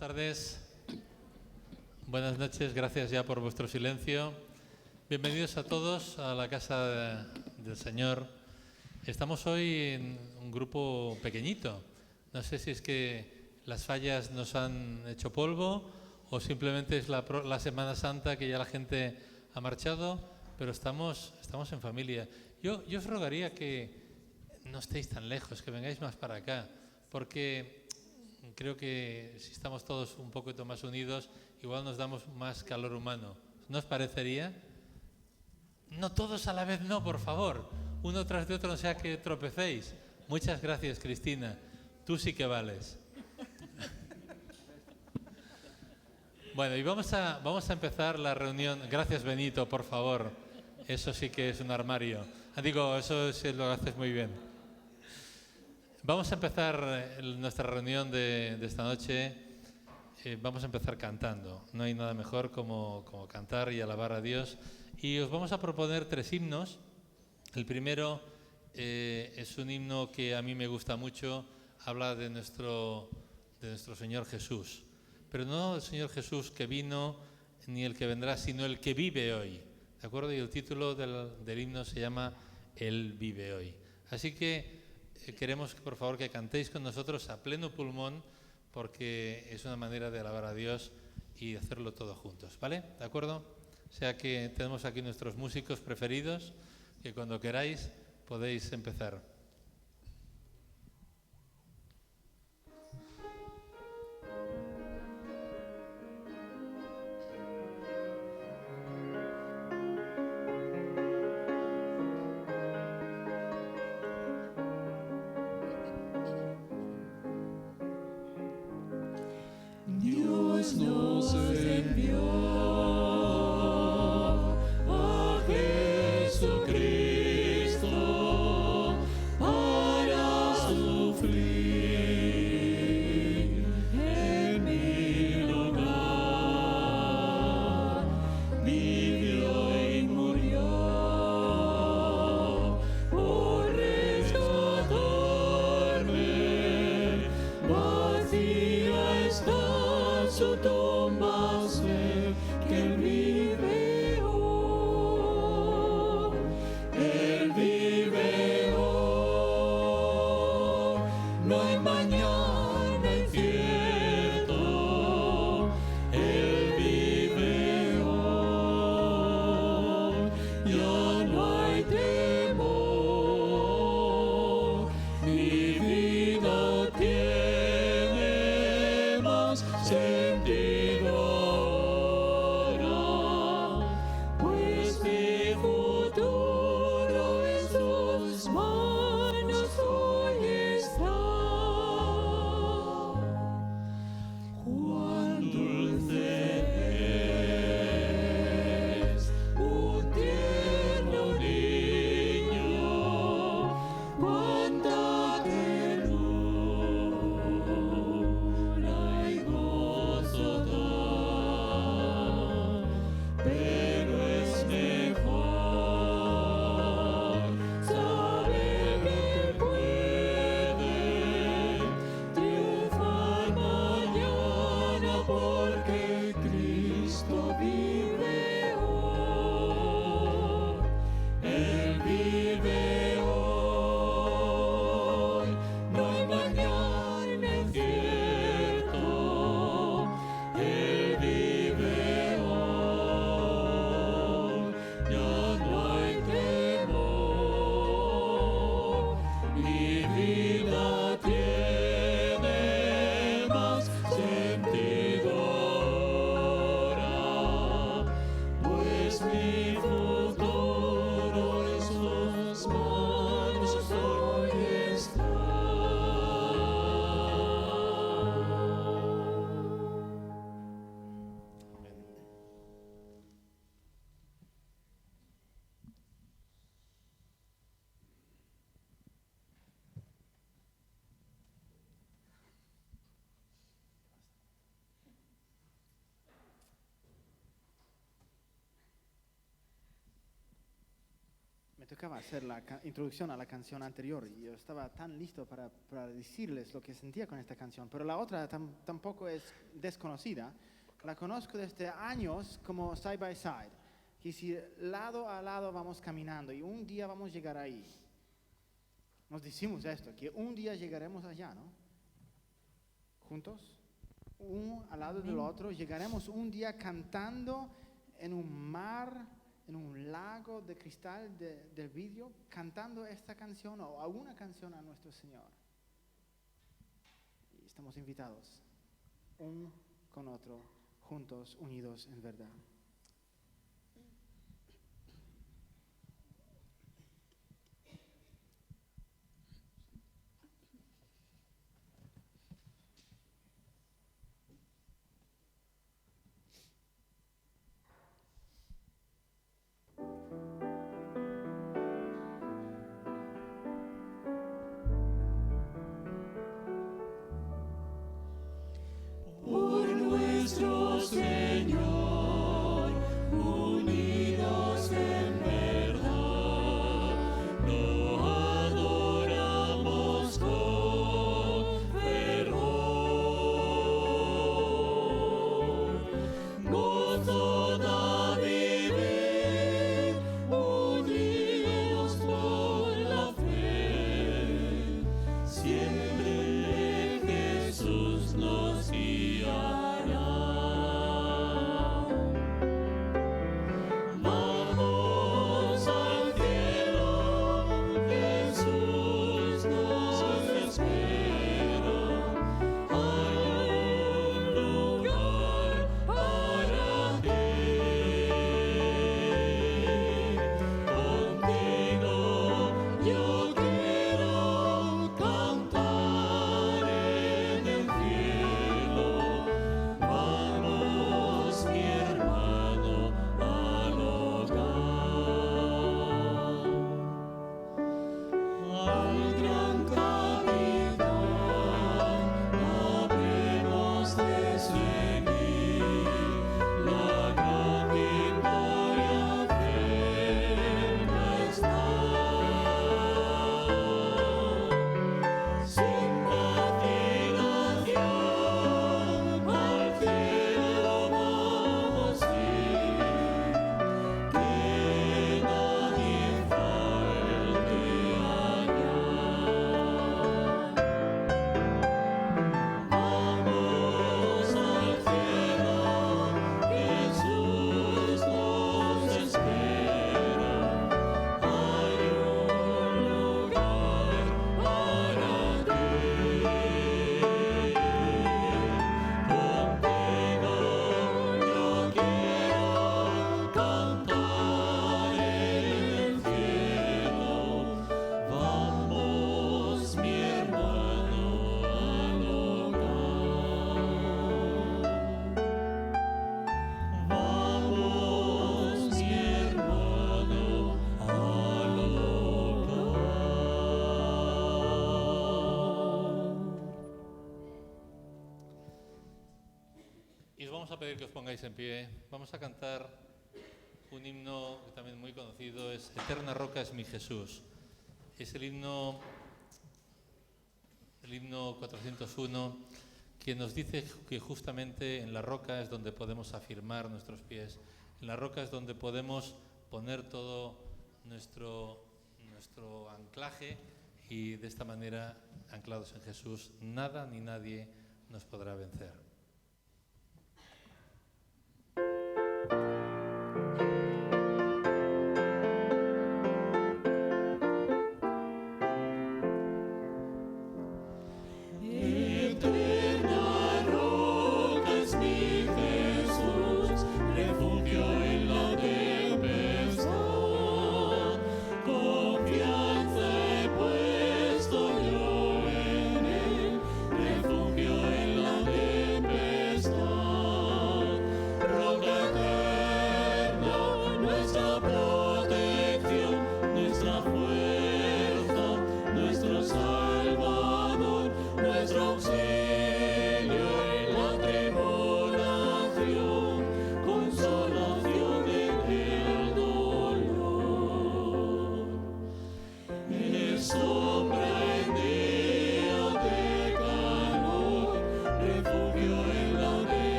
tardes, buenas noches, gracias ya por vuestro silencio. Bienvenidos a todos a la casa del Señor. Estamos hoy en un grupo pequeñito. No sé si es que las fallas nos han hecho polvo o simplemente es la Semana Santa que ya la gente ha marchado, pero estamos en familia. Yo os rogaría que no estéis tan lejos, que vengáis más para acá, porque creo que si estamos todos un poquito más unidos, igual nos damos más calor humano. ¿No os parecería? No todos a la vez, no, por favor. Uno tras de otro, no sea que tropecéis. Muchas gracias, Cristina. Tú sí que vales. Bueno, y vamos a empezar la reunión. Gracias, Benito, por favor. Eso sí que es un armario. Eso sí lo haces muy bien. Vamos a empezar nuestra reunión de esta noche. Vamos a empezar cantando. No hay nada mejor como cantar y alabar a Dios. Y os vamos a proponer 3 himnos. El primero es un himno que a mí me gusta mucho. Habla de nuestro Señor Jesús. Pero no el Señor Jesús que vino ni el que vendrá, sino el que vive hoy. ¿De acuerdo? Y el título del himno se llama Él vive hoy. Así que queremos, por favor, que cantéis con nosotros a pleno pulmón, porque es una manera de alabar a Dios y hacerlo todos juntos, ¿vale? ¿De acuerdo? O sea que tenemos aquí nuestros músicos preferidos, que cuando queráis podéis empezar. Dios nos envió a Jesucristo para sufrir en mi lugar. Vivió y murió por rescatarme. Vacía está su tumba, sé que tocaba hacer la introducción a la canción anterior y yo estaba tan listo para decirles lo que sentía con esta canción, pero la otra tampoco es desconocida. La conozco desde años como Side by Side, que si lado a lado vamos caminando y un día vamos a llegar ahí. Nos decimos esto, que un día llegaremos allá, ¿no? Juntos, uno al lado del otro, llegaremos un día cantando en un mar, en un lago de cristal del vidrio, cantando esta canción o alguna canción a nuestro Señor. Y estamos invitados, uno con otro, juntos, unidos en verdad. Por nuestro Señor, unidos en verdad, lo adoramos con fervor. Gozo da vivir, unidos por la fe, siempre Jesús nos guiará. Vamos al cielo, Jesús nos espera. Hay un lugar para ti. Contigo yo quiero cantar en el cielo. Vamos, mi hermano, al hogar. Al gran capitán habremos de seguir, la gran victoria cerca está. Sin vacilación al cielo vamos a ir, que nadie falte allá. Vamos al cielo, Jesús nos espera. Hay un lugar para ti. Contigo yo quiero cantar en el cielo. Vamos, mi hermano, al hogar. Vamos, mi hermano, al hogar. Y os vamos a pedir que os pongáis en pie. Vamos a cantar un himno que también muy conocido, es Eterna Roca es mi Jesús. Es el himno 401, que nos dice que justamente en la roca es donde podemos afirmar nuestros pies. En la roca es donde podemos poner todo nuestro anclaje y de esta manera, anclados en Jesús, nada ni nadie nos podrá vencer. Eterna roca es mi Jesús, refugio en la tempestad. Confianza he puesto yo en él, refugio en la tempestad.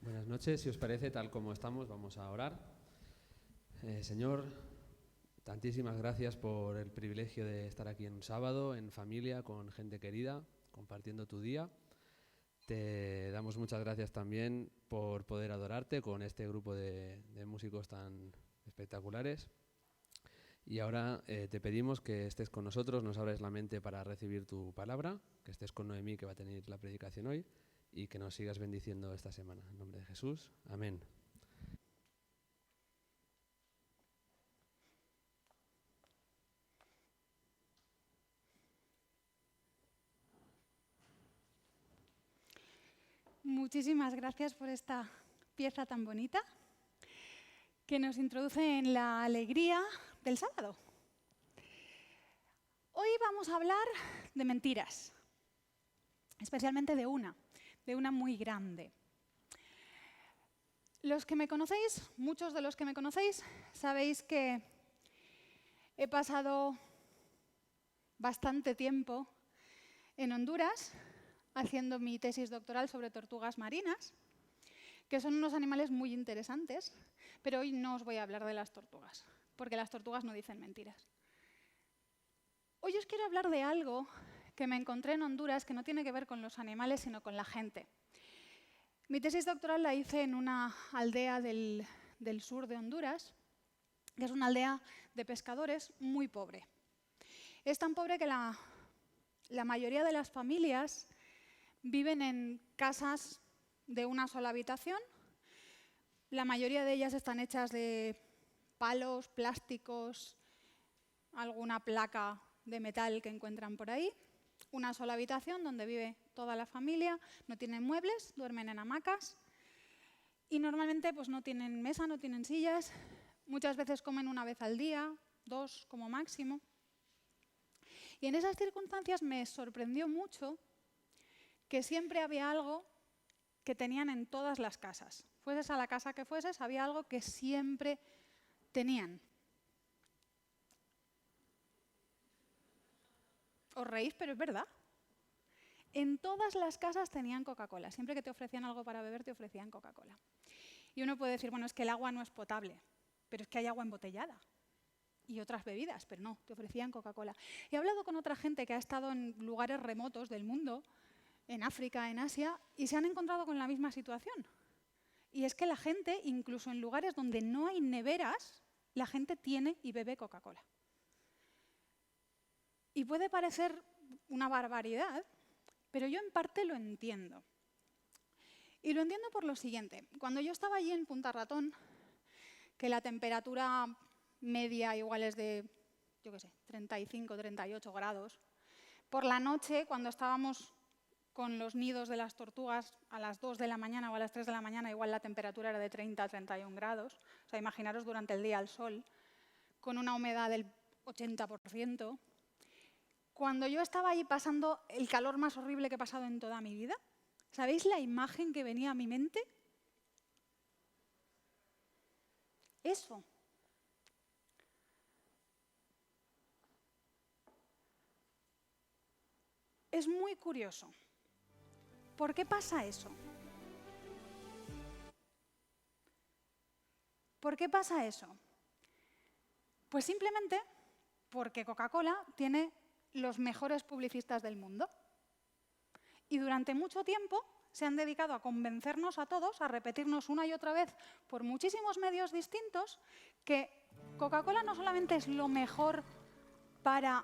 Buenas noches, si os parece, tal como estamos, vamos a orar. Señor, tantísimas gracias por el privilegio de estar aquí en un sábado, en familia, con gente querida, compartiendo tu día. Te damos muchas gracias también por poder adorarte con este grupo de músicos tan espectaculares. Y ahora te pedimos que estés con nosotros, nos abres la mente para recibir tu palabra, que estés con Noemí, que va a tener la predicación hoy, y que nos sigas bendiciendo esta semana. En nombre de Jesús, amén. Muchísimas gracias por esta pieza tan bonita que nos introduce en la alegría del sábado. Hoy vamos a hablar de mentiras, especialmente de una muy grande. Los que me conocéis, muchos de los que me conocéis, sabéis que he pasado bastante tiempo en Honduras haciendo mi tesis doctoral sobre tortugas marinas, que son unos animales muy interesantes, pero hoy no os voy a hablar de las tortugas, porque las tortugas no dicen mentiras. Hoy os quiero hablar de algo que me encontré en Honduras que no tiene que ver con los animales, sino con la gente. Mi tesis doctoral la hice en una aldea del sur de Honduras, que es una aldea de pescadores muy pobre. Es tan pobre que la mayoría de las familias viven en casas de una sola habitación. La mayoría de ellas están hechas de palos, plásticos, alguna placa de metal que encuentran por ahí. Una sola habitación donde vive toda la familia, no tienen muebles, duermen en hamacas y normalmente pues, no tienen mesa, no tienen sillas. Muchas veces comen una vez al día, 2 como máximo. Y en esas circunstancias me sorprendió mucho que siempre había algo que tenían en todas las casas. Fueses a la casa que fueses, había algo que siempre tenían. Os reís, pero es verdad. En todas las casas tenían Coca-Cola. Siempre que te ofrecían algo para beber, te ofrecían Coca-Cola. Y uno puede decir, bueno, es que el agua no es potable, pero es que hay agua embotellada y otras bebidas, pero no, te ofrecían Coca-Cola. He hablado con otra gente que ha estado en lugares remotos del mundo, en África, en Asia, y se han encontrado con la misma situación. Y es que la gente, incluso en lugares donde no hay neveras, la gente tiene y bebe Coca-Cola. Y puede parecer una barbaridad, pero yo en parte lo entiendo. Y lo entiendo por lo siguiente. Cuando yo estaba allí en Punta Ratón, que la temperatura media igual es de, 35, 38 grados, por la noche, cuando estábamos con los nidos de las tortugas a las 2 de la mañana o a las 3 de la mañana, igual la temperatura era de 30 a 31 grados. O sea, imaginaros durante el día al sol, con una humedad del 80%. Cuando yo estaba allí pasando el calor más horrible que he pasado en toda mi vida, ¿sabéis la imagen que venía a mi mente? Eso. Es muy curioso. ¿Por qué pasa eso? ¿Por qué pasa eso? Pues simplemente porque Coca-Cola tiene los mejores publicistas del mundo. Y durante mucho tiempo se han dedicado a convencernos a todos, a repetirnos una y otra vez por muchísimos medios distintos, que Coca-Cola no solamente es lo mejor para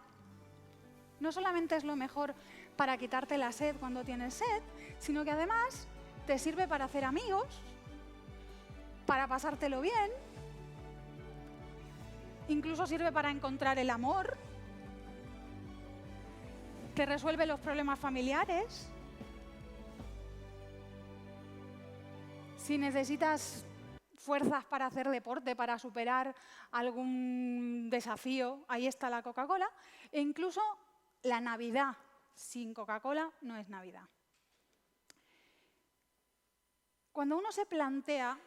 quitarte la sed cuando tienes sed, sino que además te sirve para hacer amigos, para pasártelo bien, incluso sirve para encontrar el amor, te resuelve los problemas familiares. Si necesitas fuerzas para hacer deporte, para superar algún desafío, ahí está la Coca-Cola. E incluso la Navidad sin Coca-Cola no es Navidad. Cuando uno se plantea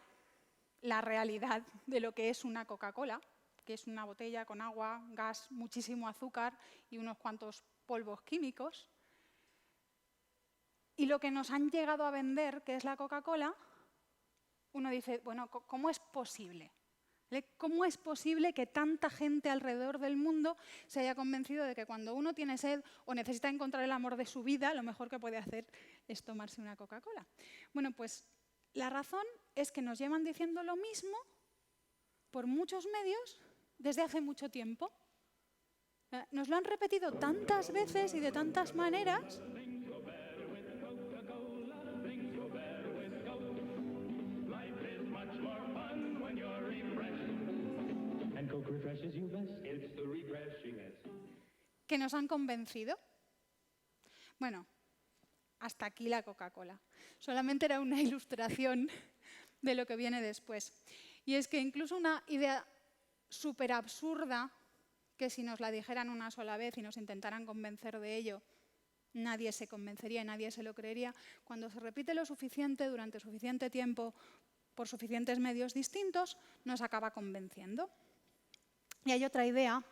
la realidad de lo que es una Coca-Cola, que es una botella con agua, gas, muchísimo azúcar y unos cuantos polvos químicos, y lo que nos han llegado a vender, que es la Coca-Cola, uno dice, bueno, ¿cómo es posible? ¿Vale? ¿Cómo es posible que tanta gente alrededor del mundo se haya convencido de que cuando uno tiene sed o necesita encontrar el amor de su vida, lo mejor que puede hacer es tomarse una Coca-Cola? Bueno, pues la razón es que nos llevan diciendo lo mismo por muchos medios desde hace mucho tiempo. Nos lo han repetido tantas veces y de tantas maneras que nos han convencido. Bueno, hasta aquí la Coca-Cola. Solamente era una ilustración de lo que viene después. Y es que incluso una idea súper absurda, que si nos la dijeran una sola vez y nos intentaran convencer de ello, nadie se convencería y nadie se lo creería, cuando se repite lo suficiente durante suficiente tiempo por suficientes medios distintos, nos acaba convenciendo. Y hay otra idea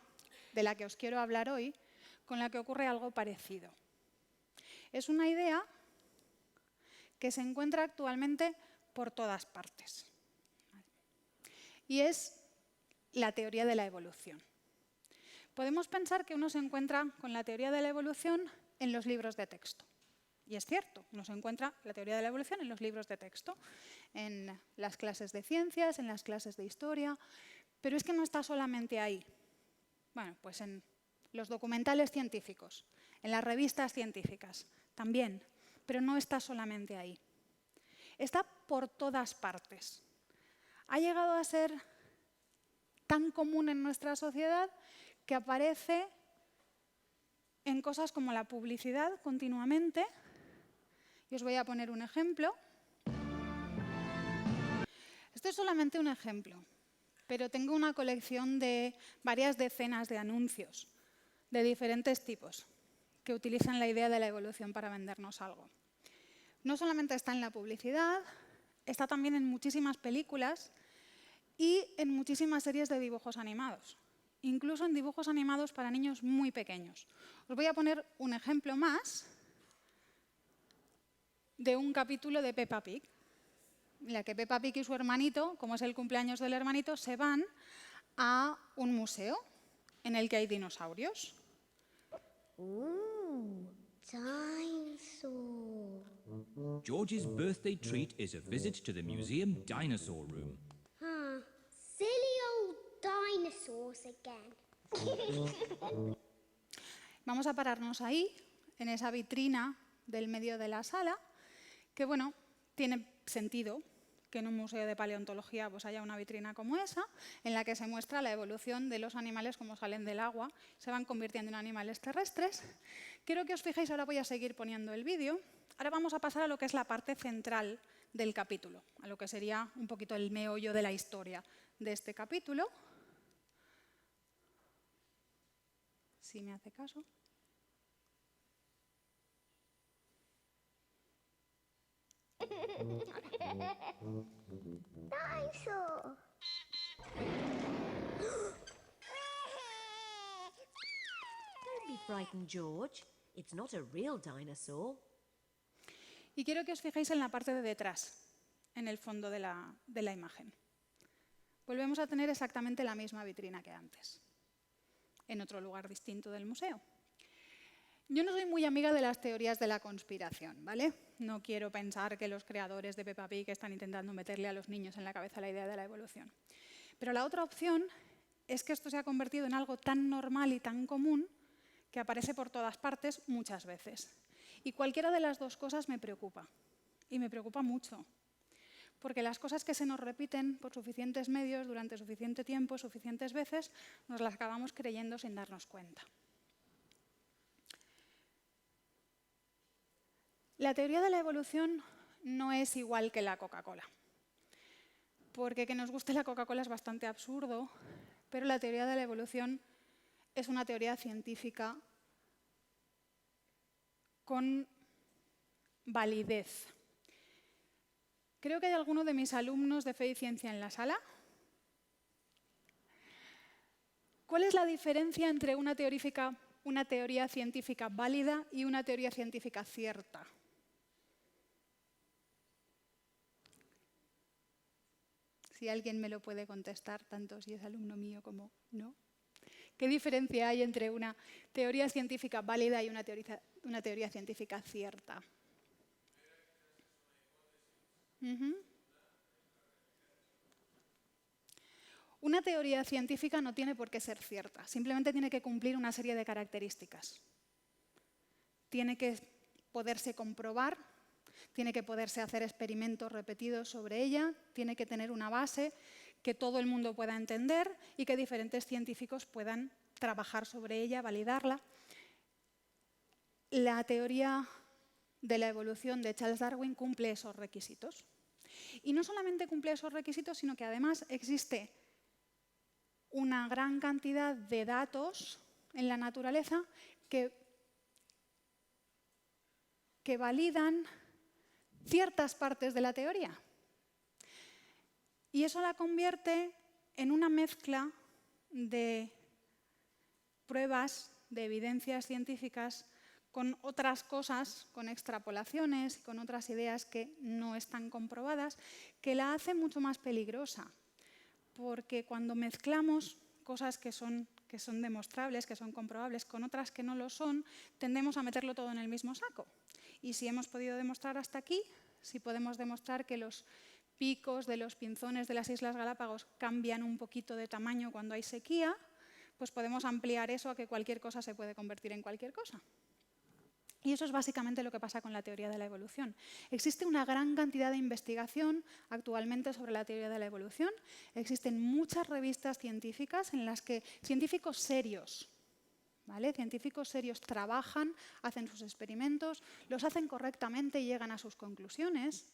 de la que os quiero hablar hoy, con la que ocurre algo parecido. Es una idea que se encuentra actualmente por todas partes. Y es la teoría de la evolución. Podemos pensar que uno se encuentra con la teoría de la evolución en los libros de texto. Y es cierto, uno se encuentra la teoría de la evolución en los libros de texto, en las clases de ciencias, en las clases de historia, pero es que no está solamente ahí. Bueno, pues en los documentales científicos, en las revistas científicas también, pero no está solamente ahí. Está por todas partes. Ha llegado a ser tan común en nuestra sociedad que aparece en cosas como la publicidad continuamente. Y os voy a poner un ejemplo. Este es solamente un ejemplo, pero tengo una colección de varias decenas de anuncios de diferentes tipos que utilizan la idea de la evolución para vendernos algo. No solamente está en la publicidad, está también en muchísimas películas y en muchísimas series de dibujos animados, incluso en dibujos animados para niños muy pequeños. Os voy a poner un ejemplo más de un capítulo de Peppa Pig, en la que Peppa Pig y su hermanito, como es el cumpleaños del hermanito, se van a un museo en el que hay dinosaurios. Ooh, dinosaur. George's birthday treat is a visit to the museum dinosaur room. Huh, silly old dinosaurs again. Vamos a pararnos ahí, en esa vitrina del medio de la sala, que bueno, tiene sentido que en un museo de paleontología pues haya una vitrina como esa, en la que se muestra la evolución de los animales como salen del agua, se van convirtiendo en animales terrestres. Quiero que os fijéis, ahora voy a seguir poniendo el vídeo. Ahora vamos a pasar a lo que es la parte central del capítulo, a lo que sería un poquito el meollo de la historia de este capítulo. Si me hace caso. Dinosaur. Don't be frightened, George. It's not a real dinosaur. Y quiero que os fijéis en la parte de detrás, en el fondo de la imagen. Volvemos a tener exactamente la misma vitrina que antes, en otro lugar distinto del museo. Yo no soy muy amiga de las teorías de la conspiración, ¿vale? No quiero pensar que los creadores de Peppa Pig están intentando meterle a los niños en la cabeza la idea de la evolución. Pero la otra opción es que esto se ha convertido en algo tan normal y tan común que aparece por todas partes muchas veces. Y cualquiera de las dos cosas me preocupa, y me preocupa mucho, porque las cosas que se nos repiten por suficientes medios, durante suficiente tiempo, suficientes veces, nos las acabamos creyendo sin darnos cuenta. La teoría de la evolución no es igual que la Coca-Cola, porque que nos guste la Coca-Cola es bastante absurdo, pero la teoría de la evolución es una teoría científica con validez. Creo que hay alguno de mis alumnos de Fe y Ciencia en la sala. ¿Cuál es la diferencia entre una teoría científica válida y una teoría científica cierta? si alguien me lo puede contestar, tanto si es alumno mío como no. ¿Qué diferencia hay entre una teoría científica válida y una teoría científica cierta? Una teoría científica no tiene por qué ser cierta, simplemente tiene que cumplir una serie de características. Tiene que poderse comprobar, tiene que poderse hacer experimentos repetidos sobre ella, tiene que tener una base que todo el mundo pueda entender y que diferentes científicos puedan trabajar sobre ella, validarla. La teoría de la evolución de Charles Darwin cumple esos requisitos. Y no solamente cumple esos requisitos, sino que además existe una gran cantidad de datos en la naturaleza que validan ciertas partes de la teoría. Y eso la convierte en una mezcla de pruebas, de evidencias científicas con otras cosas, con extrapolaciones, con otras ideas que no están comprobadas, que la hace mucho más peligrosa. Porque cuando mezclamos cosas que son demostrables, que son comprobables, con otras que no lo son, tendemos a meterlo todo en el mismo saco. Y si hemos podido demostrar hasta aquí, si podemos demostrar que los picos de los pinzones de las Islas Galápagos cambian un poquito de tamaño cuando hay sequía, pues podemos ampliar eso a que cualquier cosa se puede convertir en cualquier cosa. Y eso es básicamente lo que pasa con la teoría de la evolución. Existe una gran cantidad de investigación actualmente sobre la teoría de la evolución. Existen muchas revistas científicas en las que científicos serios, ¿vale? Científicos serios trabajan, hacen sus experimentos, los hacen correctamente y llegan a sus conclusiones.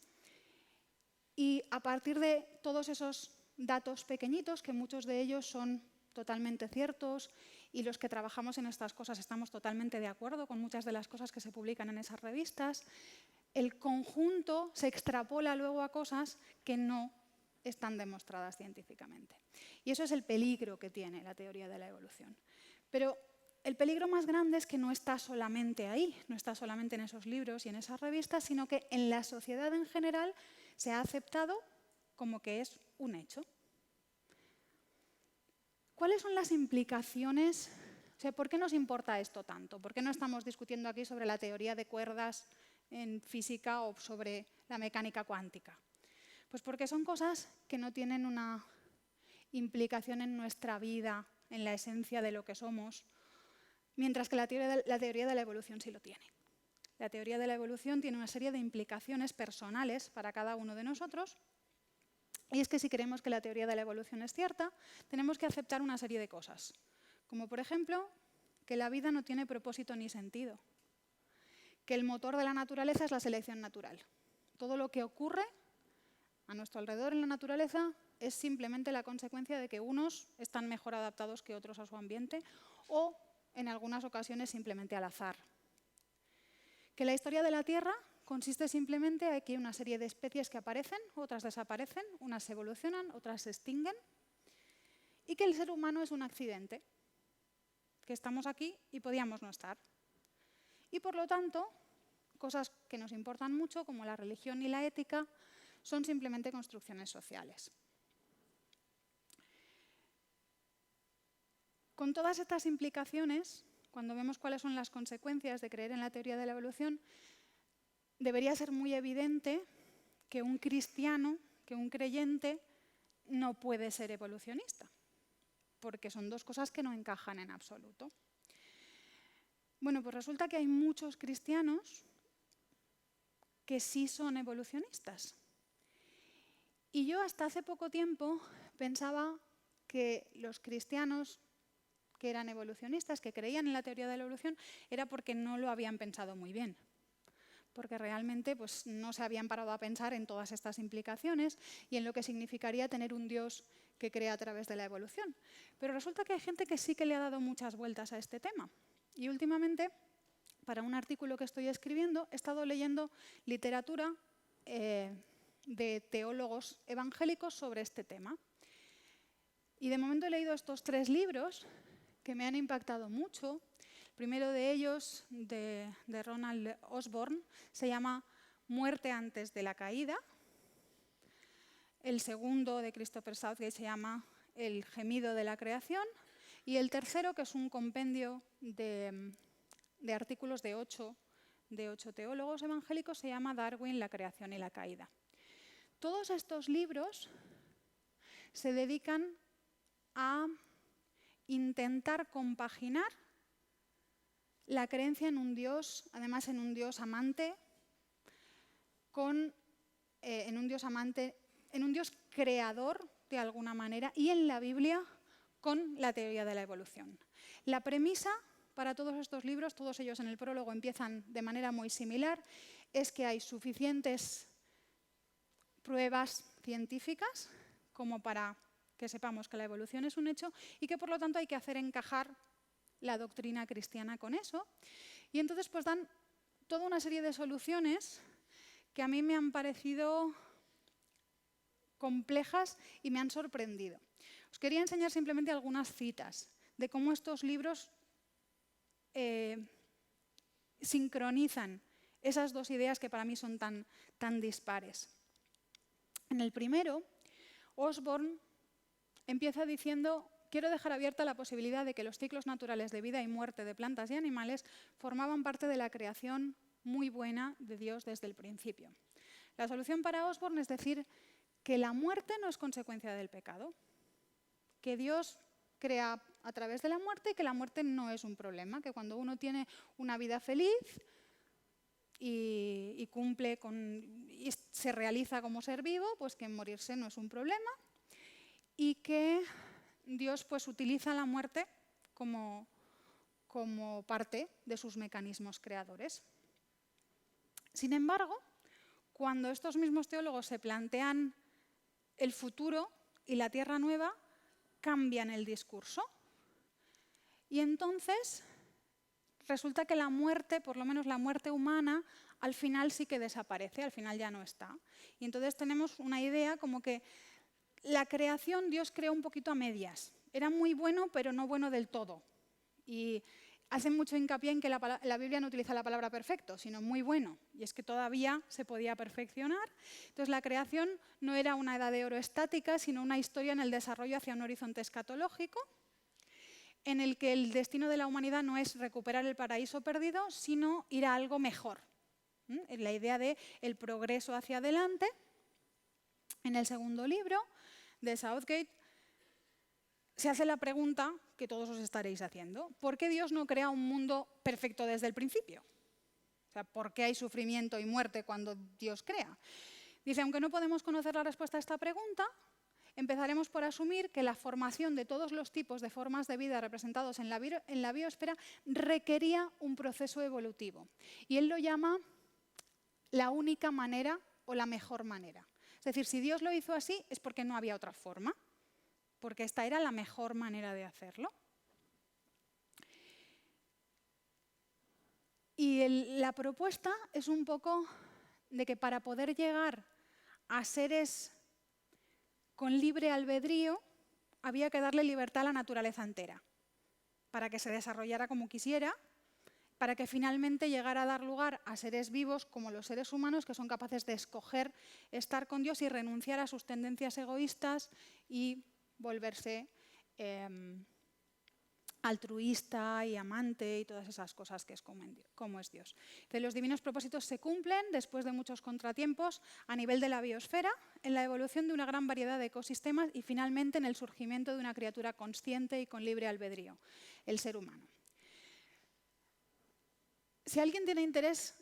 Y a partir de todos esos datos pequeñitos, que muchos de ellos son totalmente ciertos, y los que trabajamos en estas cosas estamos totalmente de acuerdo con muchas de las cosas que se publican en esas revistas, el conjunto se extrapola luego a cosas que no están demostradas científicamente. Y eso es el peligro que tiene la teoría de la evolución. Pero el peligro más grande es que no está solamente ahí, no está solamente en esos libros y en esas revistas, sino que en la sociedad en general se ha aceptado como que es un hecho. ¿Cuáles son las implicaciones? O sea, ¿por qué nos importa esto tanto? ¿Por qué no estamos discutiendo aquí sobre la teoría de cuerdas en física o sobre la mecánica cuántica? Pues porque son cosas que no tienen una implicación en nuestra vida, en la esencia de lo que somos, mientras que la teoría de la evolución sí lo tiene. La teoría de la evolución tiene una serie de implicaciones personales para cada uno de nosotros. Y es que si creemos que la teoría de la evolución es cierta, tenemos que aceptar una serie de cosas. Como por ejemplo, que la vida no tiene propósito ni sentido. Que el motor de la naturaleza es la selección natural. Todo lo que ocurre a nuestro alrededor en la naturaleza es simplemente la consecuencia de que unos están mejor adaptados que otros a su ambiente o, en algunas ocasiones, simplemente al azar. Que la historia de la Tierra consiste simplemente en que hay una serie de especies que aparecen, otras desaparecen, unas evolucionan, otras se extinguen, y que el ser humano es un accidente, que estamos aquí y podíamos no estar. Y por lo tanto, cosas que nos importan mucho, como la religión y la ética, son simplemente construcciones sociales. Con todas estas implicaciones, cuando vemos cuáles son las consecuencias de creer en la teoría de la evolución, debería ser muy evidente que un cristiano, que un creyente, no puede ser evolucionista, porque son dos cosas que no encajan en absoluto. Bueno, pues resulta que hay muchos cristianos que sí son evolucionistas. Y yo hasta hace poco tiempo pensaba que los cristianos que eran evolucionistas, que creían en la teoría de la evolución, era porque no lo habían pensado muy bien. Porque realmente pues, no se habían parado a pensar en todas estas implicaciones y en lo que significaría tener un Dios que crea a través de la evolución. Pero resulta que hay gente que sí que le ha dado muchas vueltas a este tema. Y últimamente, para un artículo que estoy escribiendo, he estado leyendo literatura de teólogos evangélicos sobre este tema. Y de momento he leído estos 3 libros que me han impactado mucho. El primero de ellos, de Ronald Osborne, se llama Muerte antes de la caída. El segundo, de Christopher Southgate, se llama El gemido de la creación. Y el tercero, que es un compendio de artículos de ocho teólogos evangélicos, se llama Darwin, la creación y la caída. Todos estos libros se dedican a intentar compaginar la creencia en un Dios, además en un Dios amante, en un Dios creador de alguna manera, y en la Biblia con la teoría de la evolución. La premisa para todos estos libros, todos ellos en el prólogo empiezan de manera muy similar, es que hay suficientes pruebas científicas como para que sepamos que la evolución es un hecho y que por lo tanto hay que hacer encajar la doctrina cristiana con eso. Y entonces pues dan toda una serie de soluciones que a mí me han parecido complejas y me han sorprendido. Os quería enseñar simplemente algunas citas de cómo estos libros sincronizan esas dos ideas que para mí son tan dispares. En el primero, Osborne empieza diciendo: quiero dejar abierta la posibilidad de que los ciclos naturales de vida y muerte de plantas y animales formaban parte de la creación muy buena de Dios desde el principio. La solución para Osborne es decir que la muerte no es consecuencia del pecado, que Dios crea a través de la muerte y que la muerte no es un problema, que cuando uno tiene una vida feliz y cumple y se realiza como ser vivo, pues que morirse no es un problema y que Dios pues utiliza la muerte como parte de sus mecanismos creadores. Sin embargo, cuando estos mismos teólogos se plantean el futuro y la tierra nueva, cambian el discurso. Y entonces resulta que la muerte, por lo menos la muerte humana, al final sí que desaparece, al final ya no está. Y entonces tenemos una idea como que la creación Dios creó un poquito a medias. Era muy bueno, pero no bueno del todo. Y hacen mucho hincapié en que la Biblia no utiliza la palabra perfecto, sino muy bueno. Y es que todavía se podía perfeccionar. Entonces la creación no era una edad de oro estática, sino una historia en el desarrollo hacia un horizonte escatológico, en el que el destino de la humanidad no es recuperar el paraíso perdido, sino ir a algo mejor. La idea del progreso hacia adelante. En el segundo libro de Southgate se hace la pregunta que todos os estaréis haciendo: ¿por qué Dios no crea un mundo perfecto desde el principio? O sea, ¿por qué hay sufrimiento y muerte cuando Dios crea? Dice, aunque no podemos conocer la respuesta a esta pregunta, empezaremos por asumir que la formación de todos los tipos de formas de vida representados en la biosfera requería un proceso evolutivo. Y él lo llama la única manera o la mejor manera. Es decir, si Dios lo hizo así es porque no había otra forma, porque esta era la mejor manera de hacerlo. Y la propuesta es un poco de que para poder llegar a seres con libre albedrío había que darle libertad a la naturaleza entera, para que se desarrollara como quisiera, para que finalmente llegara a dar lugar a seres vivos como los seres humanos, que son capaces de escoger estar con Dios y renunciar a sus tendencias egoístas y volverse altruista y amante y todas esas cosas que es como es Dios. Entonces, los divinos propósitos se cumplen después de muchos contratiempos a nivel de la biosfera, en la evolución de una gran variedad de ecosistemas y finalmente en el surgimiento de una criatura consciente y con libre albedrío, el ser humano. Si alguien tiene interés,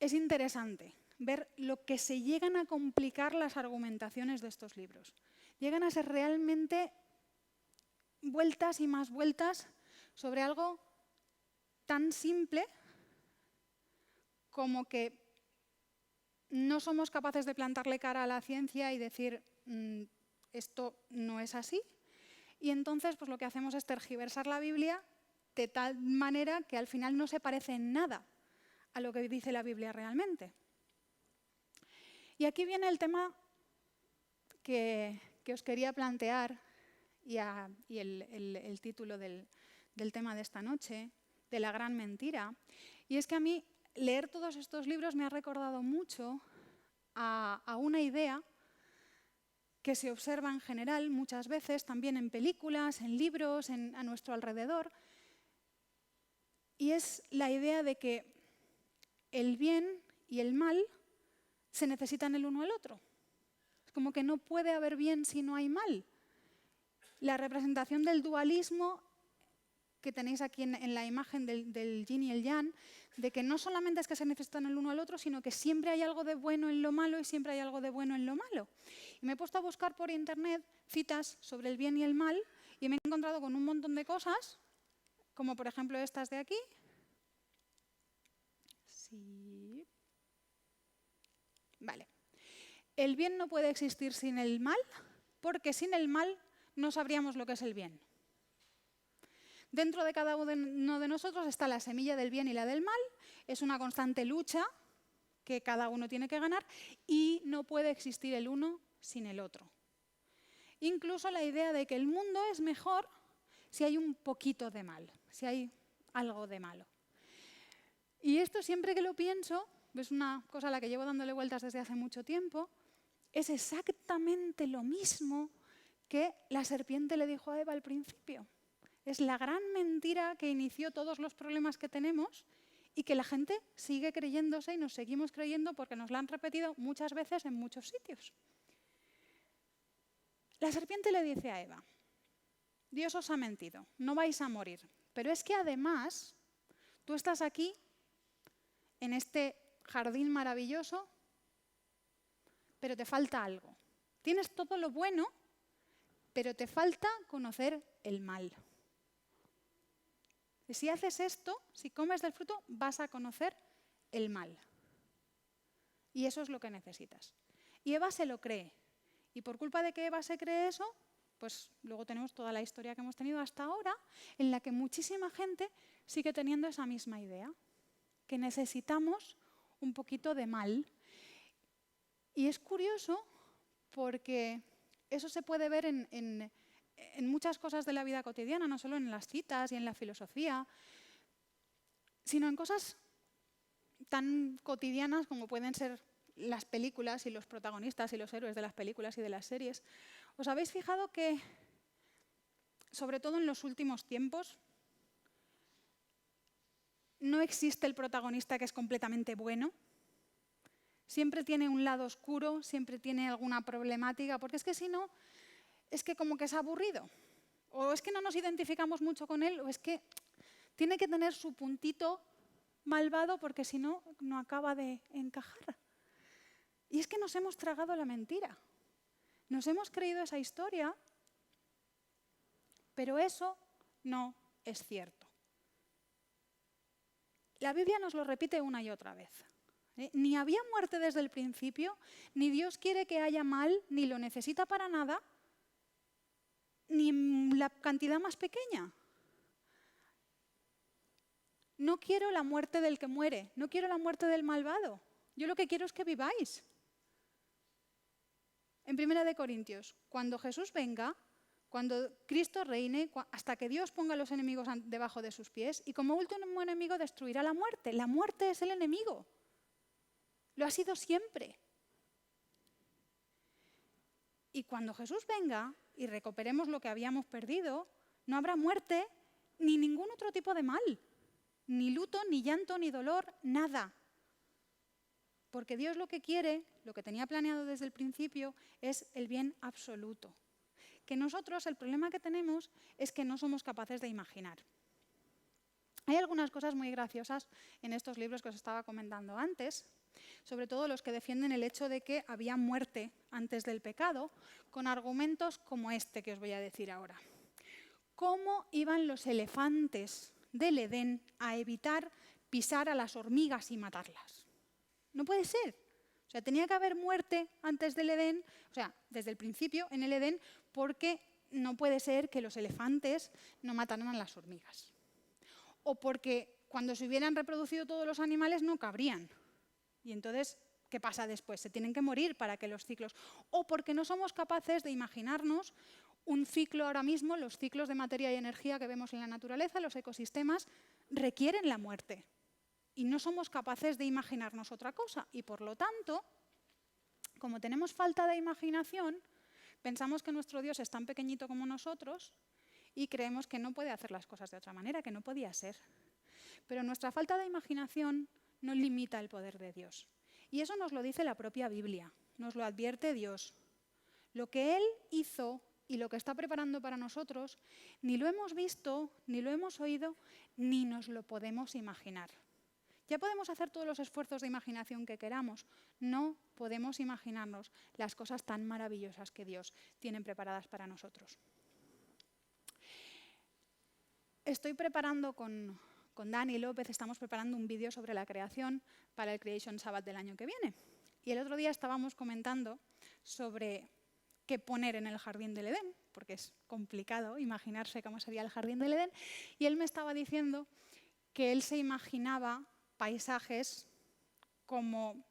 es interesante ver lo que se llegan a complicar las argumentaciones de estos libros. Llegan a ser realmente vueltas y más vueltas sobre algo tan simple como que no somos capaces de plantarle cara a la ciencia y decir esto no es así. Y entonces pues lo que hacemos es tergiversar la Biblia de tal manera que al final no se parece en nada a lo que dice la Biblia realmente. Y aquí viene el tema que os quería plantear y el título del tema de esta noche, de la gran mentira. Y es que a mí leer todos estos libros me ha recordado mucho a una idea que se observa en general muchas veces, también en películas, en libros, a nuestro alrededor, y es la idea de que el bien y el mal se necesitan el uno al otro. Es como que no puede haber bien si no hay mal. La representación del dualismo que tenéis aquí en la imagen del yin y el yang, de que no solamente es que se necesitan el uno al otro, sino que siempre hay algo de bueno en lo malo y siempre hay algo de bueno en lo malo. Y me he puesto a buscar por internet citas sobre el bien y el mal y me he encontrado con un montón de cosas, como por ejemplo estas de aquí. Sí. Vale. El bien no puede existir sin el mal, porque sin el mal no sabríamos lo que es el bien. Dentro de cada uno de nosotros está la semilla del bien y la del mal, es una constante lucha que cada uno tiene que ganar y no puede existir el uno sin el otro. Incluso la idea de que el mundo es mejor si hay un poquito de mal, si hay algo de malo. Y esto siempre que lo pienso, es una cosa a la que llevo dándole vueltas desde hace mucho tiempo, es exactamente lo mismo que la serpiente le dijo a Eva al principio. Es la gran mentira que inició todos los problemas que tenemos y que la gente sigue creyéndose y nos seguimos creyendo porque nos la han repetido muchas veces en muchos sitios. La serpiente le dice a Eva, Dios os ha mentido, no vais a morir, pero es que además tú estás aquí en este jardín maravilloso, pero te falta algo. Tienes todo lo bueno, pero te falta conocer el mal. Y si haces esto, si comes del fruto, vas a conocer el mal. Y eso es lo que necesitas. Y Eva se lo cree. Y por culpa de que Eva se cree eso, pues luego tenemos toda la historia que hemos tenido hasta ahora, en la que muchísima gente sigue teniendo esa misma idea, que necesitamos un poquito de mal. Y es curioso porque eso se puede ver en muchas cosas de la vida cotidiana, no solo en las citas y en la filosofía, sino en cosas tan cotidianas como pueden ser las películas y los protagonistas y los héroes de las películas y de las series. ¿Os habéis fijado que, sobre todo en los últimos tiempos, no existe el protagonista que es completamente bueno? Siempre tiene un lado oscuro, siempre tiene alguna problemática, porque es que si no, es que como que es aburrido. O es que no nos identificamos mucho con él, o es que tiene que tener su puntito malvado porque si no, no acaba de encajar. Y es que nos hemos tragado la mentira. Nos hemos creído esa historia, pero eso no es cierto. La Biblia nos lo repite una y otra vez. Ni había muerte desde el principio, ni Dios quiere que haya mal, ni lo necesita para nada, ni la cantidad más pequeña. No quiero la muerte del que muere, no quiero la muerte del malvado. Yo lo que quiero es que viváis. En 1 Corintios, cuando Jesús venga, cuando Cristo reine, hasta que Dios ponga a los enemigos debajo de sus pies, y como último enemigo destruirá la muerte. La muerte es el enemigo. Lo ha sido siempre. Y cuando Jesús venga y recuperemos lo que habíamos perdido, no habrá muerte ni ningún otro tipo de mal. Ni luto, ni llanto, ni dolor, nada. Porque Dios lo que quiere, lo que tenía planeado desde el principio, es el bien absoluto. Que nosotros, el problema que tenemos es que no somos capaces de imaginar. Hay algunas cosas muy graciosas en estos libros que os estaba comentando antes, sobre todo los que defienden el hecho de que había muerte antes del pecado, con argumentos como este que os voy a decir ahora. ¿Cómo iban los elefantes del Edén a evitar pisar a las hormigas y matarlas? No puede ser. O sea, tenía que haber muerte antes del Edén, o sea, desde el principio en el Edén, porque no puede ser que los elefantes no mataran a las hormigas. O porque cuando se hubieran reproducido todos los animales no cabrían. Y entonces, ¿qué pasa después? Se tienen que morir para que los ciclos... O porque no somos capaces de imaginarnos un ciclo ahora mismo, los ciclos de materia y energía que vemos en la naturaleza, los ecosistemas, requieren la muerte. Y no somos capaces de imaginarnos otra cosa. Y por lo tanto, como tenemos falta de imaginación, Pensamos que nuestro Dios es tan pequeñito como nosotros y creemos que no puede hacer las cosas de otra manera, que no podía ser. Pero nuestra falta de imaginación no limita el poder de Dios. Y eso nos lo dice la propia Biblia, nos lo advierte Dios. Lo que Él hizo y lo que está preparando para nosotros, ni lo hemos visto, ni lo hemos oído, ni nos lo podemos imaginar. Ya podemos hacer todos los esfuerzos de imaginación que queramos, no podemos imaginarnos las cosas tan maravillosas que Dios tiene preparadas para nosotros. Estoy preparando con Dani López, estamos preparando un vídeo sobre la creación para el Creation Sabbath del año que viene. Y el otro día estábamos comentando sobre qué poner en el jardín del Edén, porque es complicado imaginarse cómo sería el jardín del Edén, y él me estaba diciendo que él se imaginaba paisajes como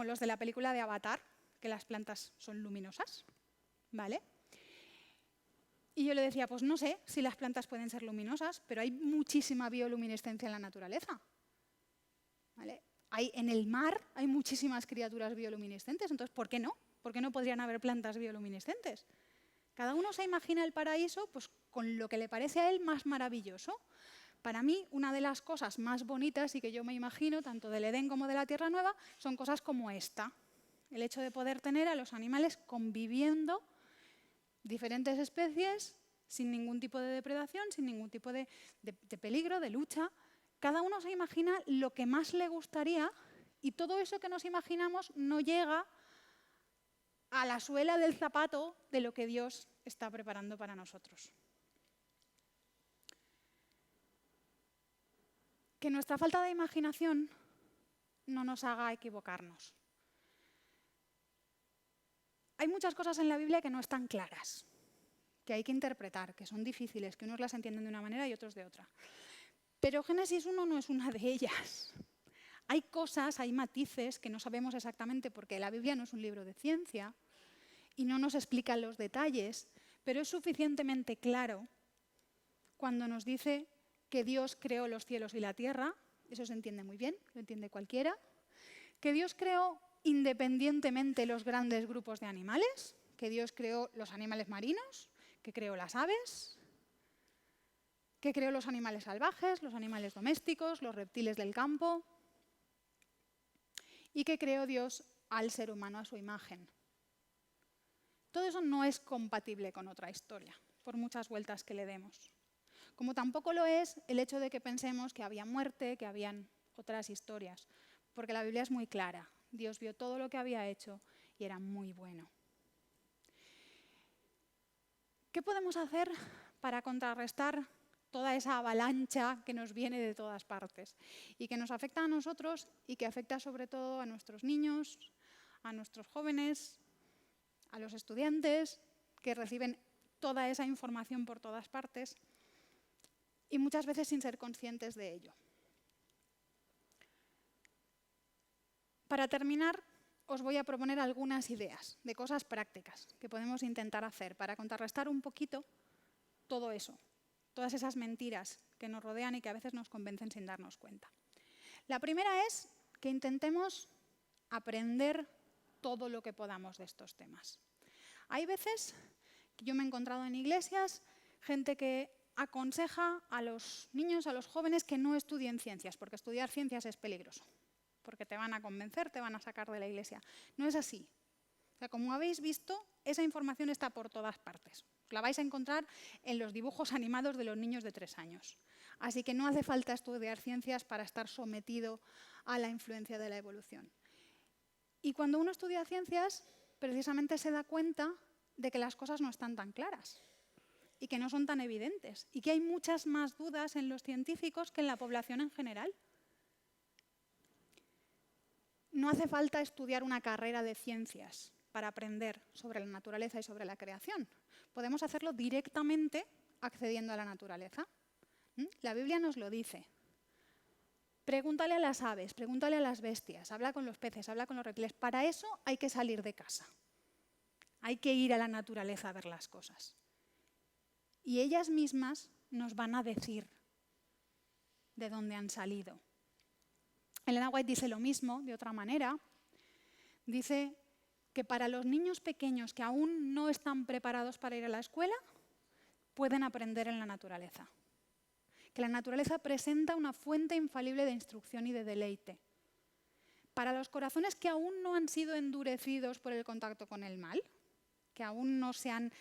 los de la película de Avatar, que las plantas son luminosas, ¿vale? Y yo le decía, pues no sé si las plantas pueden ser luminosas, pero hay muchísima bioluminescencia en la naturaleza, ¿vale? En el mar hay muchísimas criaturas bioluminescentes, entonces ¿por qué no? ¿Por qué no podrían haber plantas bioluminescentes? Cada uno se imagina el paraíso pues, con lo que le parece a él más maravilloso. Para mí, una de las cosas más bonitas y que yo me imagino, tanto del Edén como de la Tierra Nueva, son cosas como esta. El hecho de poder tener a los animales conviviendo, diferentes especies, sin ningún tipo de depredación, sin ningún tipo de peligro, de lucha. Cada uno se imagina lo que más le gustaría y todo eso que nos imaginamos no llega a la suela del zapato de lo que Dios está preparando para nosotros. Que nuestra falta de imaginación no nos haga equivocarnos. Hay muchas cosas en la Biblia que no están claras, que hay que interpretar, que son difíciles, que unos las entienden de una manera y otros de otra. Pero Génesis 1 no es una de ellas. Hay cosas, hay matices que no sabemos exactamente porque la Biblia no es un libro de ciencia y no nos explica los detalles, pero es suficientemente claro cuando nos dice que Dios creó los cielos y la tierra, eso se entiende muy bien, lo entiende cualquiera, que Dios creó independientemente los grandes grupos de animales, que Dios creó los animales marinos, que creó las aves, que creó los animales salvajes, los animales domésticos, los reptiles del campo, y que creó Dios al ser humano a su imagen. Todo eso no es compatible con otra historia, por muchas vueltas que le demos. Como tampoco lo es el hecho de que pensemos que había muerte, que habían otras historias, porque la Biblia es muy clara. Dios vio todo lo que había hecho y era muy bueno. ¿Qué podemos hacer para contrarrestar toda esa avalancha que nos viene de todas partes y que nos afecta a nosotros y que afecta sobre todo a nuestros niños, a nuestros jóvenes, a los estudiantes que reciben toda esa información por todas partes y muchas veces sin ser conscientes de ello? Para terminar, os voy a proponer algunas ideas de cosas prácticas que podemos intentar hacer para contrarrestar un poquito todo eso, todas esas mentiras que nos rodean y que a veces nos convencen sin darnos cuenta. La primera es que intentemos aprender todo lo que podamos de estos temas. Hay veces que yo me he encontrado en iglesias gente que aconseja a los niños, a los jóvenes que no estudien ciencias, porque estudiar ciencias es peligroso, porque te van a convencer, te van a sacar de la iglesia. No es así. O sea, como habéis visto, esa información está por todas partes. La vais a encontrar en los dibujos animados de los niños de 3 años. Así que no hace falta estudiar ciencias para estar sometido a la influencia de la evolución. Y cuando uno estudia ciencias, precisamente se da cuenta de que las cosas no están tan claras y que no son tan evidentes y que hay muchas más dudas en los científicos que en la población en general. No hace falta estudiar una carrera de ciencias para aprender sobre la naturaleza y sobre la creación. Podemos hacerlo directamente accediendo a la naturaleza. La Biblia nos lo dice. Pregúntale a las aves, pregúntale a las bestias, habla con los peces, habla con los reptiles. Para eso hay que salir de casa. Hay que ir a la naturaleza a ver las cosas. Y ellas mismas nos van a decir de dónde han salido. Elena White dice lo mismo, de otra manera. Dice que para los niños pequeños que aún no están preparados para ir a la escuela, pueden aprender en la naturaleza. Que la naturaleza presenta una fuente infalible de instrucción y de deleite. Para los corazones que aún no han sido endurecidos por el contacto con el mal, que aún no se han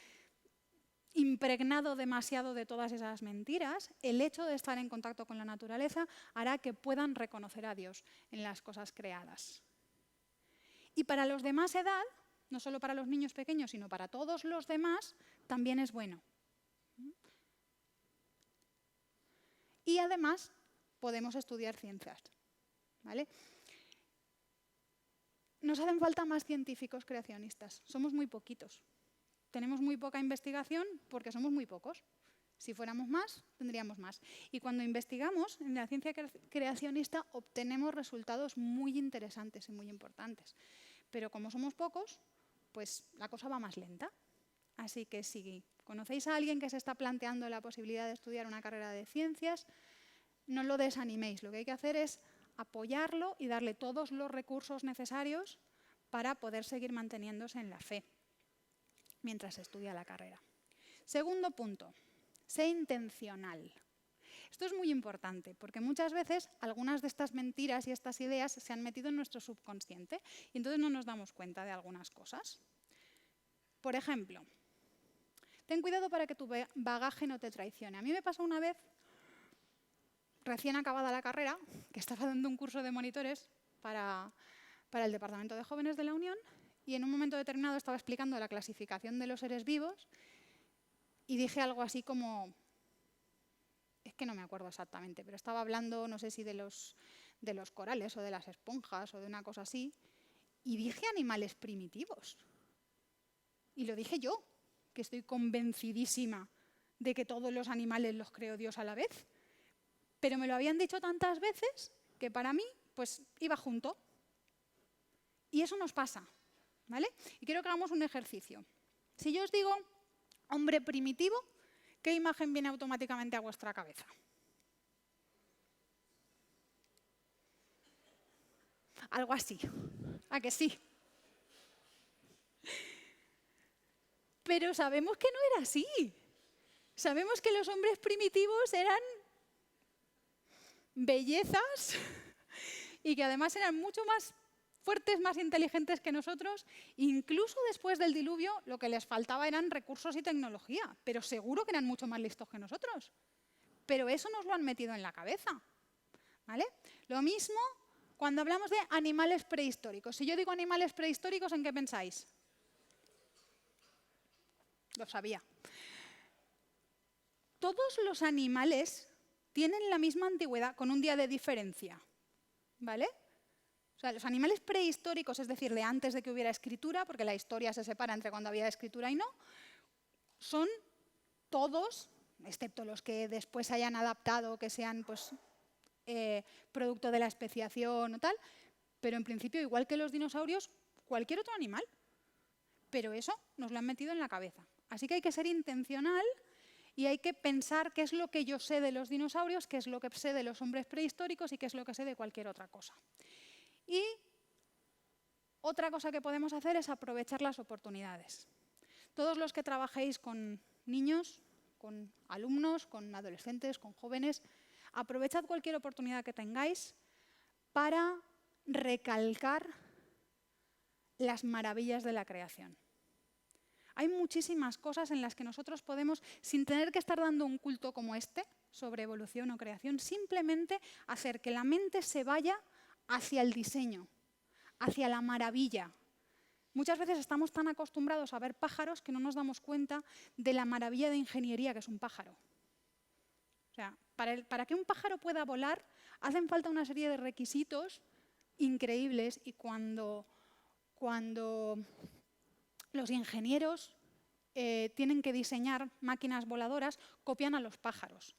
impregnado demasiado de todas esas mentiras, el hecho de estar en contacto con la naturaleza hará que puedan reconocer a Dios en las cosas creadas. Y para los de más edad, no solo para los niños pequeños, sino para todos los demás, también es bueno. Y además podemos estudiar ciencias, ¿vale? Nos hacen falta más científicos creacionistas, somos muy poquitos. Tenemos muy poca investigación porque somos muy pocos. Si fuéramos más, tendríamos más. Y cuando investigamos en la ciencia creacionista obtenemos resultados muy interesantes y muy importantes. Pero como somos pocos, pues la cosa va más lenta. Así que si conocéis a alguien que se está planteando la posibilidad de estudiar una carrera de ciencias, no lo desaniméis. Lo que hay que hacer es apoyarlo y darle todos los recursos necesarios para poder seguir manteniéndose en la fe mientras estudia la carrera. Segundo punto, sé intencional. Esto es muy importante porque muchas veces algunas de estas mentiras y estas ideas se han metido en nuestro subconsciente y entonces no nos damos cuenta de algunas cosas. Por ejemplo, ten cuidado para que tu bagaje no te traicione. A mí me pasó una vez, recién acabada la carrera, que estaba dando un curso de monitores para el Departamento de Jóvenes de la Unión y en un momento determinado estaba explicando la clasificación de los seres vivos y dije algo así como, es que no me acuerdo exactamente, pero estaba hablando, no sé si de los corales o de las esponjas o de una cosa así, y dije animales primitivos. Y lo dije yo, que estoy convencidísima de que todos los animales los creó Dios a la vez. Pero me lo habían dicho tantas veces que para mí, pues, iba junto. Y eso nos pasa, ¿vale? Y quiero que hagamos un ejercicio. Si yo os digo hombre primitivo, ¿qué imagen viene automáticamente a vuestra cabeza? Algo así. ¿A que sí? Pero sabemos que no era así. Sabemos que los hombres primitivos eran bellezas y que además eran mucho más fuertes, más inteligentes que nosotros. Incluso después del diluvio lo que les faltaba eran recursos y tecnología, pero seguro que eran mucho más listos que nosotros. Pero eso nos lo han metido en la cabeza, ¿vale? Lo mismo cuando hablamos de animales prehistóricos. Si yo digo animales prehistóricos, ¿en qué pensáis? Lo sabía. Todos los animales tienen la misma antigüedad, con un día de diferencia, ¿vale? O sea, los animales prehistóricos, es decir, de antes de que hubiera escritura, porque la historia se separa entre cuando había escritura y no, son todos, excepto los que después se hayan adaptado, que sean pues, producto de la especiación o tal, pero en principio, igual que los dinosaurios, cualquier otro animal. Pero eso nos lo han metido en la cabeza. Así que hay que ser intencional y hay que pensar qué es lo que yo sé de los dinosaurios, qué es lo que sé de los hombres prehistóricos y qué es lo que sé de cualquier otra cosa. Y otra cosa que podemos hacer es aprovechar las oportunidades. Todos los que trabajéis con niños, con alumnos, con adolescentes, con jóvenes, aprovechad cualquier oportunidad que tengáis para recalcar las maravillas de la creación. Hay muchísimas cosas en las que nosotros podemos, sin tener que estar dando un culto como este, sobre evolución o creación, simplemente hacer que la mente se vaya hacia el diseño, hacia la maravilla. Muchas veces estamos tan acostumbrados a ver pájaros que no nos damos cuenta de la maravilla de ingeniería que es un pájaro. O sea, para que un pájaro pueda volar, hacen falta una serie de requisitos increíbles y cuando los ingenieros tienen que diseñar máquinas voladoras, copian a los pájaros.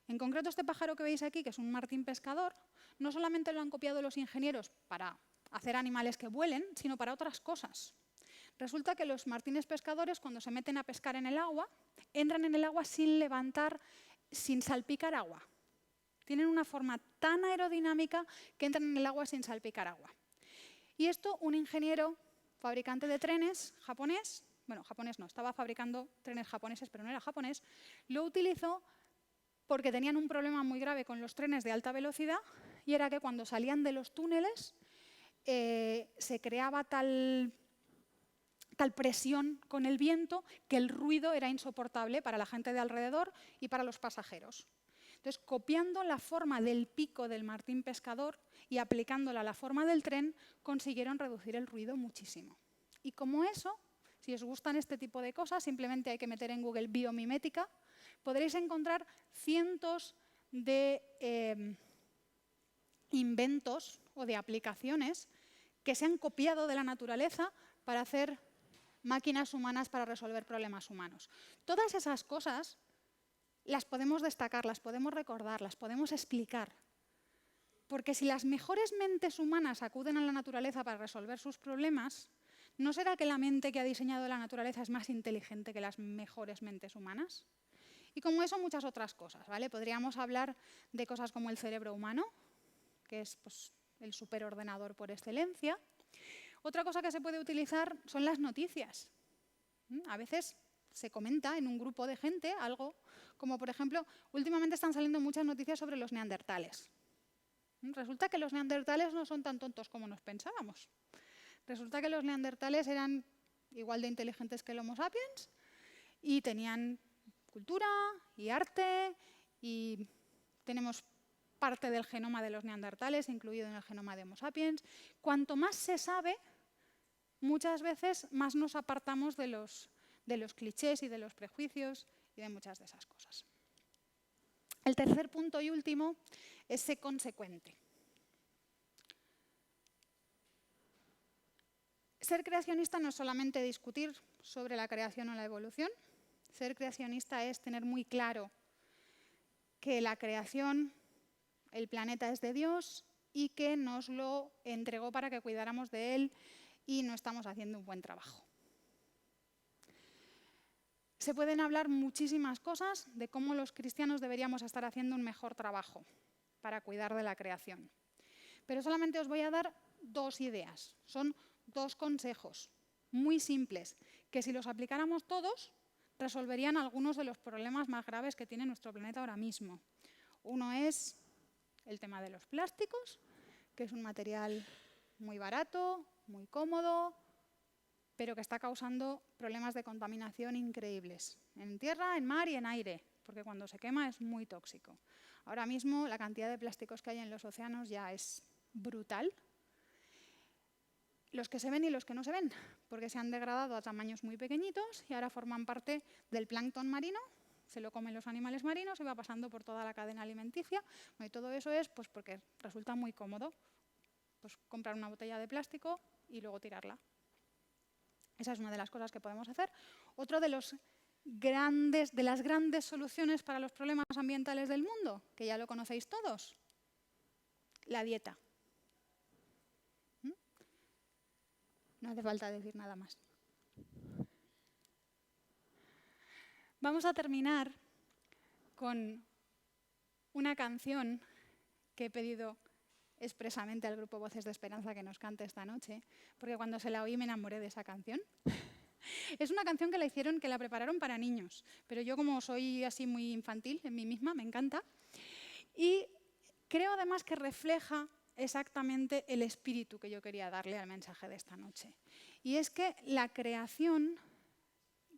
En concreto, este pájaro que veis aquí, que es un martín pescador, no solamente lo han copiado los ingenieros para hacer animales que vuelen, sino para otras cosas. Resulta que los martines pescadores, cuando se meten a pescar en el agua, entran en el agua sin levantar, sin salpicar agua. Tienen una forma tan aerodinámica que entran en el agua sin salpicar agua. Y esto un ingeniero fabricante de trenes japonés, bueno, japonés no, estaba fabricando trenes japoneses, pero no era japonés, lo utilizó porque tenían un problema muy grave con los trenes de alta velocidad y era que cuando salían de los túneles se creaba tal presión con el viento que el ruido era insoportable para la gente de alrededor y para los pasajeros. Entonces, copiando la forma del pico del martín pescador y aplicándola a la forma del tren, consiguieron reducir el ruido muchísimo. Y como eso, si os gustan este tipo de cosas, simplemente hay que meter en Google biomimética, podréis encontrar cientos de inventos o de aplicaciones que se han copiado de la naturaleza para hacer máquinas humanas para resolver problemas humanos. Todas esas cosas las podemos destacar, las podemos recordar, las podemos explicar. Porque si las mejores mentes humanas acuden a la naturaleza para resolver sus problemas, ¿no será que la mente que ha diseñado la naturaleza es más inteligente que las mejores mentes humanas? Y como eso, muchas otras cosas, ¿vale? Podríamos hablar de cosas como el cerebro humano, que es pues, el superordenador por excelencia. Otra cosa que se puede utilizar son las noticias. A veces se comenta en un grupo de gente algo como, por ejemplo, últimamente están saliendo muchas noticias sobre los neandertales. Resulta que los neandertales no son tan tontos como nos pensábamos. Resulta que los neandertales eran igual de inteligentes que el Homo sapiens y tenían cultura y arte y tenemos parte del genoma de los neandertales incluido en el genoma de Homo sapiens. Cuanto más se sabe, muchas veces más nos apartamos de los clichés y de los prejuicios y de muchas de esas cosas. El tercer punto y último es ser consecuente. Ser creacionista no es solamente discutir sobre la creación o la evolución. Ser creacionista es tener muy claro que la creación, el planeta es de Dios y que nos lo entregó para que cuidáramos de él y no estamos haciendo un buen trabajo. Se pueden hablar muchísimas cosas de cómo los cristianos deberíamos estar haciendo un mejor trabajo para cuidar de la creación. Pero solamente os voy a dar dos ideas. Son dos consejos muy simples que si los aplicáramos todos resolverían algunos de los problemas más graves que tiene nuestro planeta ahora mismo. Uno es el tema de los plásticos, que es un material muy barato, muy cómodo, pero que está causando problemas de contaminación increíbles, en tierra, en mar y en aire, porque cuando se quema es muy tóxico. Ahora mismo la cantidad de plásticos que hay en los océanos ya es brutal. Los que se ven y los que no se ven, porque se han degradado a tamaños muy pequeñitos y ahora forman parte del plancton marino, se lo comen los animales marinos y va pasando por toda la cadena alimenticia. Y todo eso es pues, porque resulta muy cómodo pues, comprar una botella de plástico y luego tirarla. Esa es una de las cosas que podemos hacer. Otro de las grandes soluciones para los problemas ambientales del mundo, que ya lo conocéis todos, la dieta. No hace falta decir nada más. Vamos a terminar con una canción que he pedido expresamente al grupo Voces de Esperanza que nos cante esta noche, porque cuando se la oí me enamoré de esa canción. Es una canción que la prepararon para niños, pero yo como soy así muy infantil en mí misma, me encanta. Y creo además que refleja exactamente el espíritu que yo quería darle al mensaje de esta noche. Y es que la creación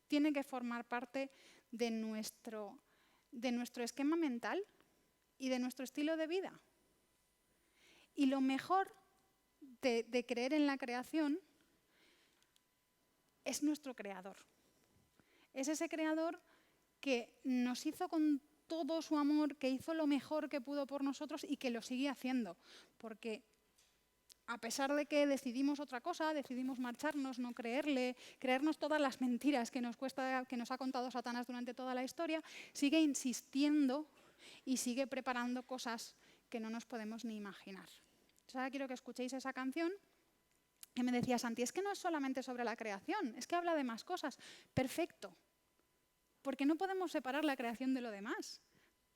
tiene que formar parte de nuestro esquema mental y de nuestro estilo de vida. Y lo mejor de creer en la creación es nuestro creador. Es ese creador que nos hizo con todo su amor, que hizo lo mejor que pudo por nosotros y que lo sigue haciendo. Porque a pesar de que decidimos otra cosa, decidimos marcharnos, no creerle, creernos todas las mentiras que nos ha contado Satanás durante toda la historia, sigue insistiendo y sigue preparando cosas que no nos podemos ni imaginar. Ahora quiero que escuchéis esa canción que me decía Santi, es que no es solamente sobre la creación, es que habla de más cosas. Perfecto, porque no podemos separar la creación de lo demás,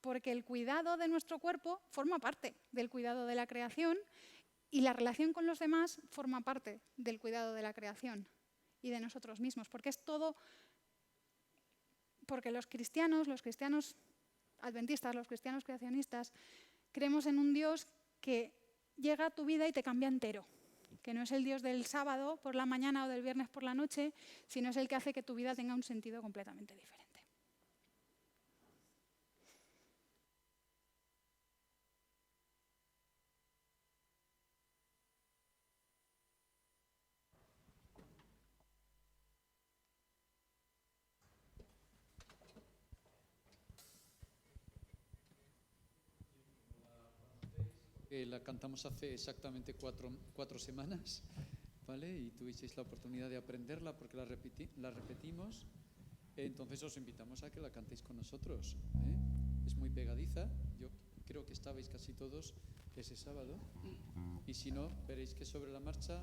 porque el cuidado de nuestro cuerpo forma parte del cuidado de la creación Y la relación con los demás forma parte del cuidado de la creación y de nosotros mismos, porque es todo, porque los cristianos adventistas, los cristianos creacionistas, creemos en un Dios que llega a tu vida y te cambia entero, que no es el Dios del sábado por la mañana o del viernes por la noche, sino es el que hace que tu vida tenga un sentido completamente diferente. La cantamos hace exactamente cuatro semanas, ¿vale? Y tuvisteis la oportunidad de aprenderla porque la repetimos. Entonces os invitamos a que la cantéis con nosotros, ¿eh? Es muy pegadiza. Yo creo que estabais casi todos ese sábado. Y si no, veréis que sobre la marcha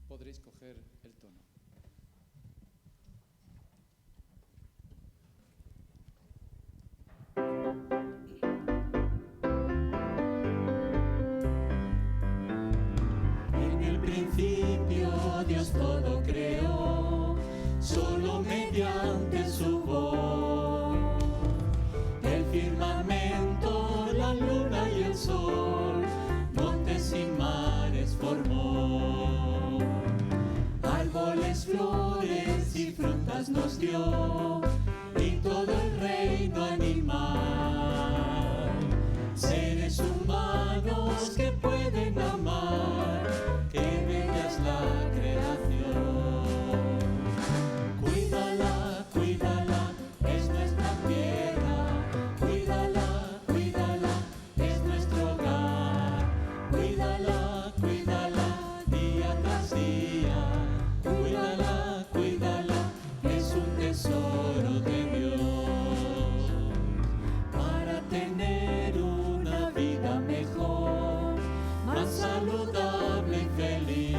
podréis coger el tono. Dios todo creó, solo mediante su voz. El firmamento, la luna y el sol, montes y mares formó. Árboles, flores y frutas nos dio, y todo el reino animal. Seres humanos que pueden amar, que bella es la creación. Cuídala, cuídala, es nuestra tierra. Cuídala, cuídala, es nuestro hogar. Cuídala, cuídala, día tras día. Cuídala, cuídala, es un tesoro de Dios. Para tener una vida mejor, más saludable y feliz.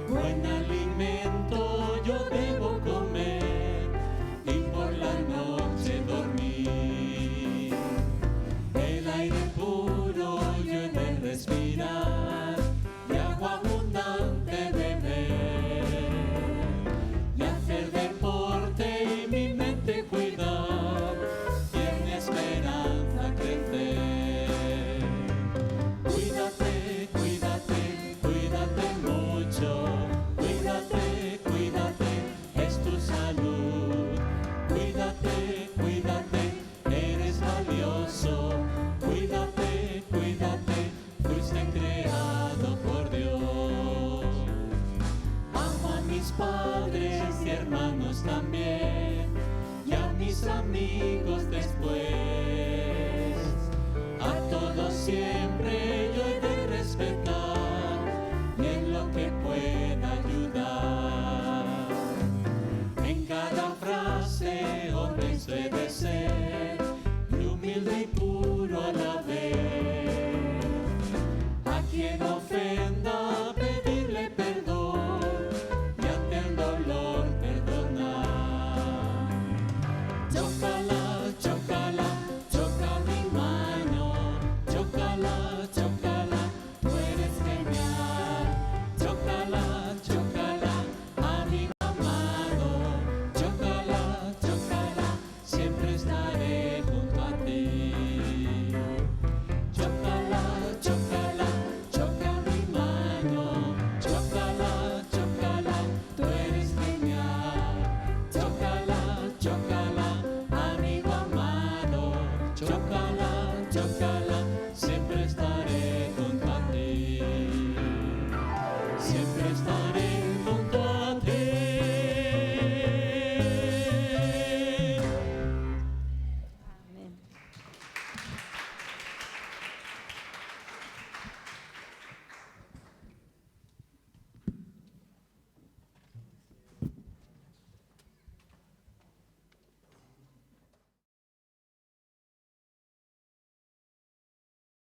Buen alimento yo debo comer y por la noche dormir. El aire puro yo he de respirar y agua abundante beber. Y hacer deporte y mi mente cuidar, y en esperanza crecer. Cuídate, cuídate, cuídate mucho. Cuídate, cuídate, es tu salud. Cuídate, cuídate, eres valioso. Cuídate, cuídate, fuiste creado por Dios. Amo a mis padres y hermanos también, y a mis amigos después. A todos siempre